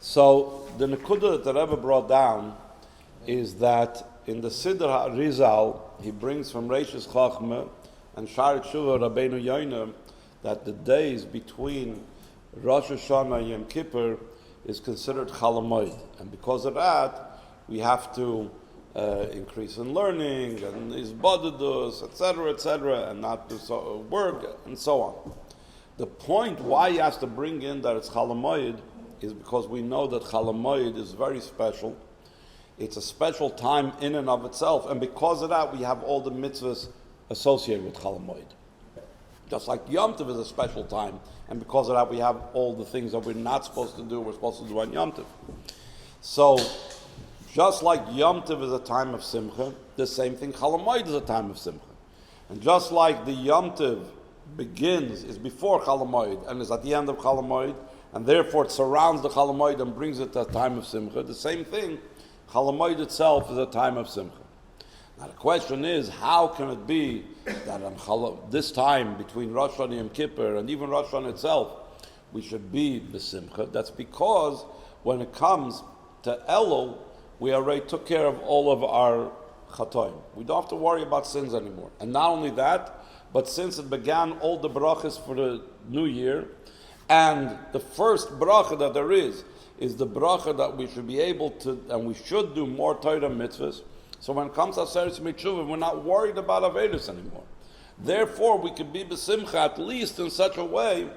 So the Nekuda that the Rebbe brought down is that in the Siddur HaRizal, he brings from Reishis Chachma and Shar Tshuva Rabbeinu Yoina that the days between Rosh Hashanah and Yom Kippur is considered Chol Hamoed. And because of that, we have to increase in learning and Izbadadus, etc., and not do work, and so on. The point why he has to bring in that it's Chol Hamoed is because we know that Chol Hamoed is very special. It's a special time in and of itself, and because of that, we have all the mitzvahs associated with Chol Hamoed. Just like Yom Tov is a special time, and because of that, we have all the things that we're not supposed to do, we're supposed to do on Yom Tov. So, just like Yom Tov is a time of Simcha, the same thing, Chol Hamoed is a time of Simcha. And just like the Yom Tov is before Chol Hamoed, and is at the end of Chol Hamoed, and therefore it surrounds the Chol Hamoed and brings it to a time of Simcha, the same thing, Chol Hamoed itself is a time of Simcha. Now the question is, how can it be that on this time between Rosh Hashanah and Yom Kippur, and even Rosh Hashanah itself, we should be b'simcha? That's because when it comes to Elul, we already took care of all of our chatoim. We don't have to worry about sins anymore. And not only that, but since it began all the brachas for the new year, and the first bracha that there is the bracha that we should be able to, and we should do more Torah mitzvahs. So when it comes to Aseret Mitzvah, we're not worried about Avedus anymore. Therefore, we could be b'simcha at least in such a way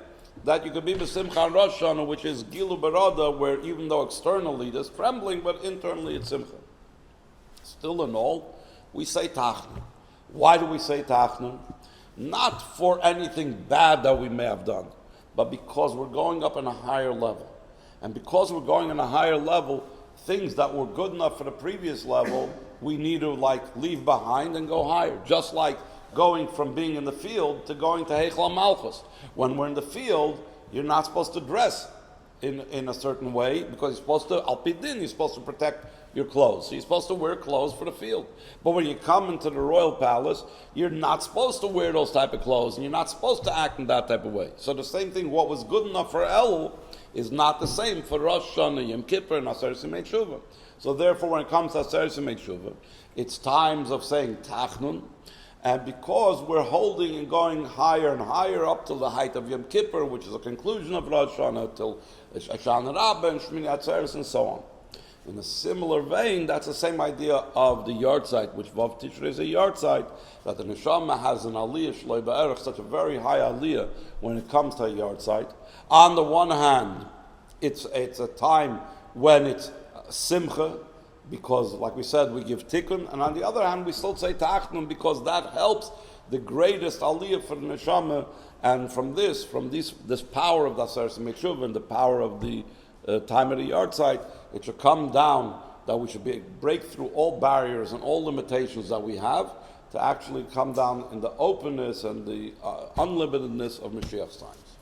that you could be b'simcha on Rosh Hashanah, which is Gilu Barada, where even though externally there's trembling, but internally it's simcha. Still in all, we say Tachnun. Why do we say Tachnun? Not for anything bad that we may have done, but because we're going up in a higher level. And because we're going in a higher level, things that were good enough for the previous level, we need to leave behind and go higher. Just like going from being in the field to going to Heichal Malchus. When we're in the field, you're not supposed to dress in a certain way because you're supposed to, al pidin, you're supposed to protect your clothes. So you're supposed to wear clothes for the field. But when you come into the royal palace, you're not supposed to wear those type of clothes, and you're not supposed to act in that type of way. So the same thing, what was good enough for Elul is not the same for Rosh Hashanah, Yom Kippur, and Aseret Shuvah. So therefore, when it comes to Aseret Shuvah, it's times of saying Tachnun, and because we're holding and going higher and higher up till the height of Yom Kippur, which is a conclusion of Rosh Hashanah, till Hoshana Rabbah and Shmini Atzeres, and so on. In a similar vein, that's the same idea of the yard site, which Vav Tishri is a yard site, that the Neshama has an aliyah, Shloi Ba'erech, such a very high aliyah when it comes to a yard site. On the one hand, it's a time when it's simcha, because, like we said, we give tikkun, and on the other hand, we still say ta'achnun, because that helps the greatest aliyah for the neshama, and from this power of the Aseret Mitzvah and the power of the time of the yard site, it should come down that we should break through all barriers and all limitations that we have to actually come down in the openness and the unlimitedness of Mashiach's times.